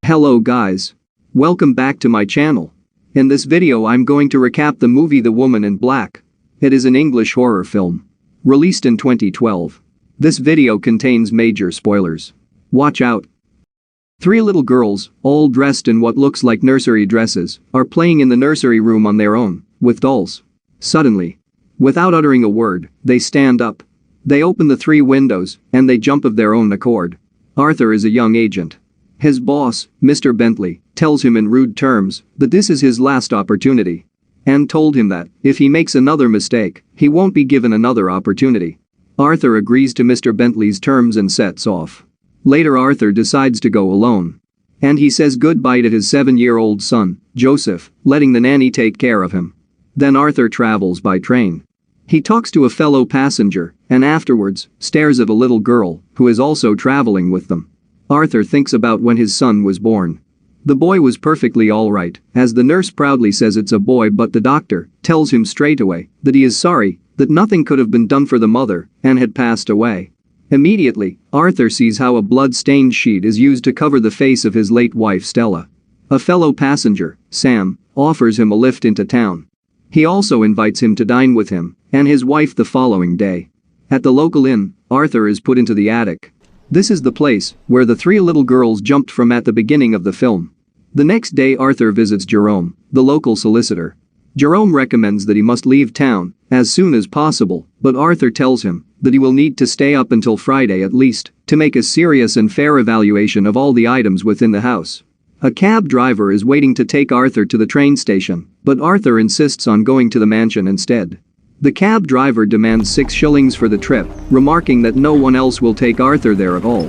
Hello guys. Welcome back to my channel. In this video I'm going to recap the movie The Woman in Black. It is an English horror film. Released in 2012. This video contains major spoilers. Watch out. Three little girls, all dressed in what looks like nursery dresses, are playing in the nursery room on their own, with dolls. Suddenly, without uttering a word, they stand up. They open the three windows, and they jump of their own accord. Arthur is a young agent. His boss, Mr. Bentley, tells him in rude terms that this is his last opportunity. And told him that, if he makes another mistake, he won't be given another opportunity. Arthur agrees to Mr. Bentley's terms and sets off. Later Arthur decides to go alone. And he says goodbye to his 7-year-old son, Joseph, letting the nanny take care of him. Then Arthur travels by train. He talks to a fellow passenger, and afterwards, stares at a little girl, who is also traveling with them. Arthur thinks about when his son was born. The boy was perfectly alright, as the nurse proudly says it's a boy, but the doctor tells him straight away that he is sorry, that nothing could have been done for the mother, and had passed away. Immediately, Arthur sees how a blood-stained sheet is used to cover the face of his late wife Stella. A fellow passenger, Sam, offers him a lift into town. He also invites him to dine with him and his wife the following day. At the local inn, Arthur is put into the attic. This is the place where the three little girls jumped from at the beginning of the film. The next day Arthur visits Jerome, the local solicitor. Jerome recommends that he must leave town as soon as possible, but Arthur tells him that he will need to stay up until Friday at least to make a serious and fair evaluation of all the items within the house. A cab driver is waiting to take Arthur to the train station, but Arthur insists on going to the mansion instead. The cab driver demands 6 shillings for the trip, remarking that no one else will take Arthur there at all.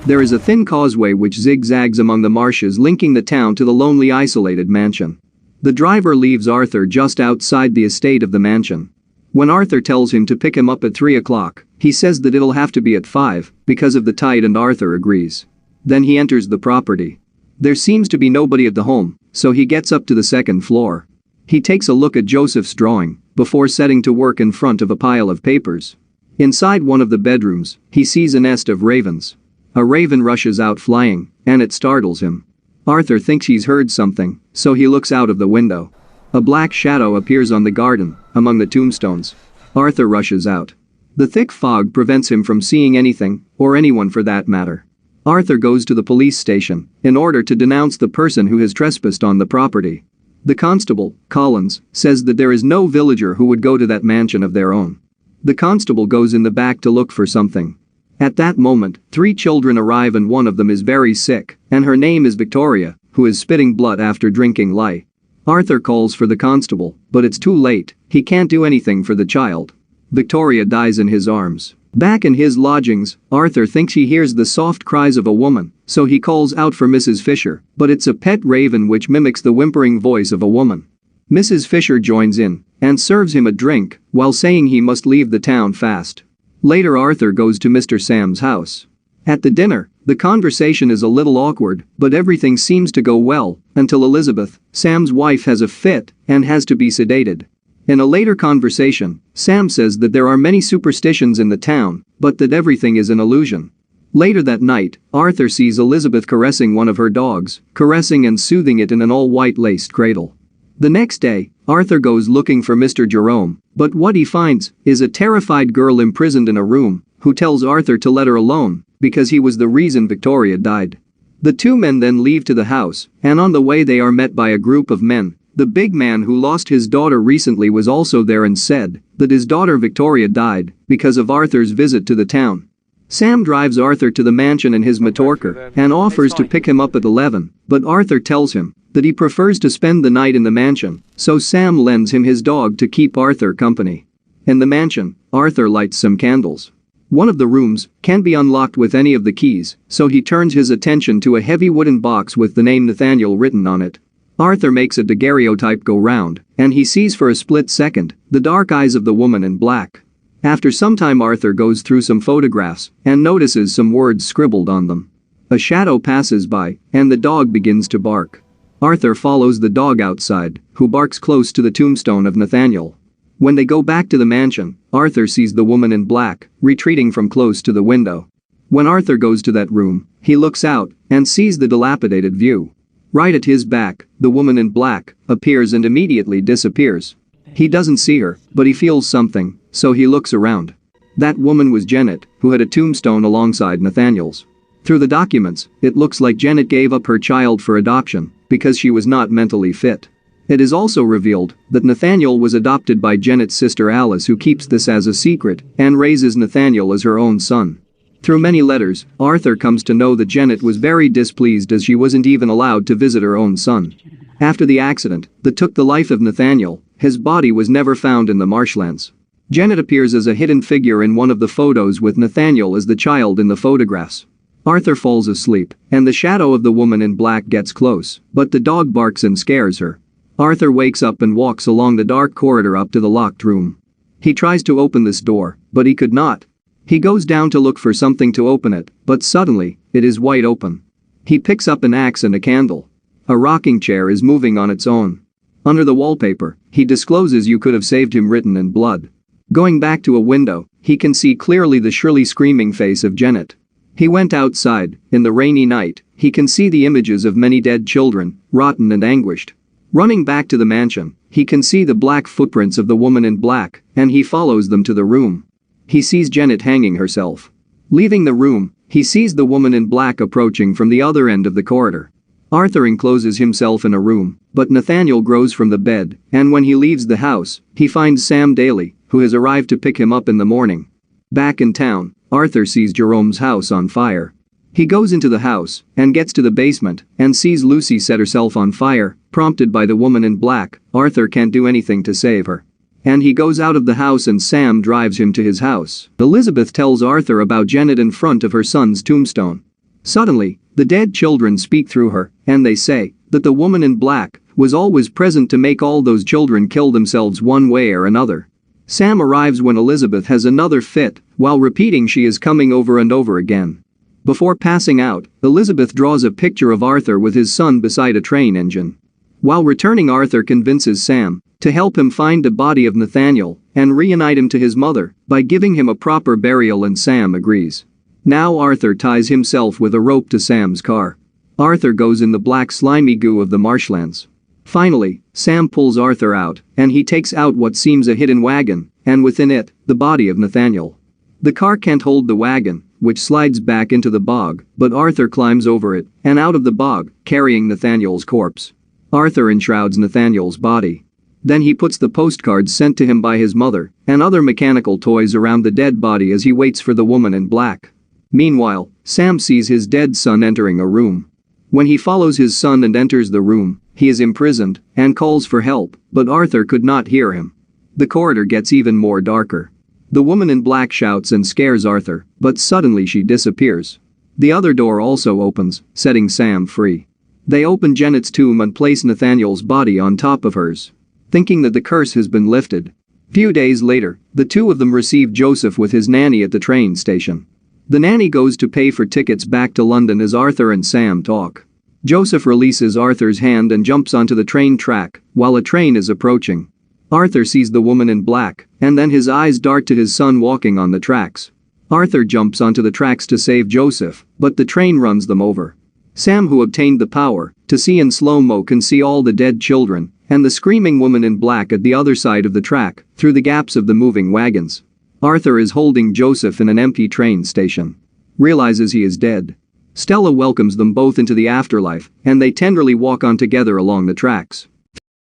There is a thin causeway which zigzags among the marshes linking the town to the lonely isolated mansion. The driver leaves Arthur just outside the estate of the mansion. When Arthur tells him to pick him up at 3 o'clock, he says that it'll have to be at 5 because of the tide, and Arthur agrees. Then he enters the property. There seems to be nobody at the home, so he gets up to the 2nd floor. He takes a look at Joseph's drawing before setting to work in front of a pile of papers. Inside one of the bedrooms, he sees a nest of ravens. A raven rushes out flying, and it startles him. Arthur thinks he's heard something, so he looks out of the window. A black shadow appears on the garden, among the tombstones. Arthur rushes out. The thick fog prevents him from seeing anything, or anyone for that matter. Arthur goes to the police station in order to denounce the person who has trespassed on the property. The constable, Collins, says that there is no villager who would go to that mansion of their own. The constable goes in the back to look for something. At that moment, 3 children arrive, and one of them is very sick, and her name is Victoria, who is spitting blood after drinking lye. Arthur calls for the constable, but it's too late, he can't do anything for the child. Victoria dies in his arms. Back in his lodgings, Arthur thinks he hears the soft cries of a woman, so he calls out for Mrs. Fisher, but it's a pet raven which mimics the whimpering voice of a woman. Mrs. Fisher joins in and serves him a drink while saying he must leave the town fast. Later Arthur goes to Mr. Sam's house. At the dinner, the conversation is a little awkward, but everything seems to go well until Elizabeth, Sam's wife, has a fit and has to be sedated. In a later conversation, Sam says that there are many superstitions in the town, but that everything is an illusion. Later that night, Arthur sees Elizabeth caressing one of her dogs, caressing and soothing it in an all-white laced cradle. The next day, Arthur goes looking for Mr. Jerome, but what he finds is a terrified girl imprisoned in a room who tells Arthur to let her alone because he was the reason Victoria died. The 2 men then leave to the house, and on the way they are met by a group of men. The big man who lost his daughter recently was also there and said that his daughter Victoria died because of Arthur's visit to the town. Sam drives Arthur to the mansion in his motorcar and offers to pick him up at 11, but Arthur tells him that he prefers to spend the night in the mansion, so Sam lends him his dog to keep Arthur company. In the mansion, Arthur lights some candles. One of the rooms can't be unlocked with any of the keys, so he turns his attention to a heavy wooden box with the name Nathaniel written on it. Arthur makes a daguerreotype go round, and he sees for a split second the dark eyes of the woman in black. After some time Arthur goes through some photographs and notices some words scribbled on them. A shadow passes by, and the dog begins to bark. Arthur follows the dog outside, who barks close to the tombstone of Nathaniel. When they go back to the mansion, Arthur sees the woman in black retreating from close to the window. When Arthur goes to that room, he looks out and sees the dilapidated view. Right at his back, the woman in black appears and immediately disappears. He doesn't see her, but he feels something, so he looks around. That woman was Janet, who had a tombstone alongside Nathaniel's. Through the documents, it looks like Janet gave up her child for adoption because she was not mentally fit. It is also revealed that Nathaniel was adopted by Janet's sister Alice, who keeps this as a secret and raises Nathaniel as her own son. Through many letters, Arthur comes to know that Janet was very displeased as she wasn't even allowed to visit her own son. After the accident that took the life of Nathaniel, his body was never found in the marshlands. Janet appears as a hidden figure in one of the photos with Nathaniel as the child in the photographs. Arthur falls asleep, and the shadow of the woman in black gets close, but the dog barks and scares her. Arthur wakes up and walks along the dark corridor up to the locked room. He tries to open this door, but he could not. He goes down to look for something to open it, but suddenly, it is wide open. He picks up an axe and a candle. A rocking chair is moving on its own. Under the wallpaper, he discloses "You could have saved him" written in blood. Going back to a window, he can see clearly the shrilly screaming face of Janet. He went outside. In the rainy night, he can see the images of many dead children, rotten and anguished. Running back to the mansion, he can see the black footprints of the woman in black, and he follows them to the room. He sees Janet hanging herself. Leaving the room, he sees the woman in black approaching from the other end of the corridor. Arthur encloses himself in a room, but Nathaniel grows from the bed, and when he leaves the house, he finds Sam Daly, who has arrived to pick him up in the morning. Back in town, Arthur sees Jerome's house on fire. He goes into the house and gets to the basement and sees Lucy set herself on fire, prompted by the woman in black. Arthur can't do anything to save her. And he goes out of the house and Sam drives him to his house. Elizabeth tells Arthur about Janet in front of her son's tombstone. Suddenly, the dead children speak through her, and they say that the woman in black was always present to make all those children kill themselves one way or another. Sam arrives when Elizabeth has another fit, while repeating she is coming over and over again. Before passing out, Elizabeth draws a picture of Arthur with his son beside a train engine. While returning, Arthur convinces Sam to help him find the body of Nathaniel and reunite him to his mother by giving him a proper burial, and Sam agrees. Now Arthur ties himself with a rope to Sam's car. Arthur goes in the black slimy goo of the marshlands. Finally, Sam pulls Arthur out, and he takes out what seems a hidden wagon, and within it, the body of Nathaniel. The car can't hold the wagon, which slides back into the bog, but Arthur climbs over it and out of the bog, carrying Nathaniel's corpse. Arthur enshrouds Nathaniel's body. Then he puts the postcards sent to him by his mother and other mechanical toys around the dead body as he waits for the woman in black. Meanwhile, Sam sees his dead son entering a room. When he follows his son and enters the room, he is imprisoned and calls for help, but Arthur could not hear him. The corridor gets even more darker. The woman in black shouts and scares Arthur, but suddenly she disappears. The other door also opens, setting Sam free. They open Janet's tomb and place Nathaniel's body on top of hers, thinking that the curse has been lifted. Few days later, the two of them receive Joseph with his nanny at the train station. The nanny goes to pay for tickets back to London as Arthur and Sam talk. Joseph releases Arthur's hand and jumps onto the train track while a train is approaching. Arthur sees the woman in black, and then his eyes dart to his son walking on the tracks. Arthur jumps onto the tracks to save Joseph, but the train runs them over. Sam, who obtained the power to see in slow-mo, can see all the dead children and the screaming woman in black at the other side of the track through the gaps of the moving wagons. Arthur is holding Joseph in an empty train station. Realizes he is dead. Stella welcomes them both into the afterlife, and they tenderly walk on together along the tracks.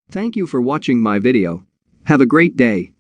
Thank you for watching my video. Have a great day.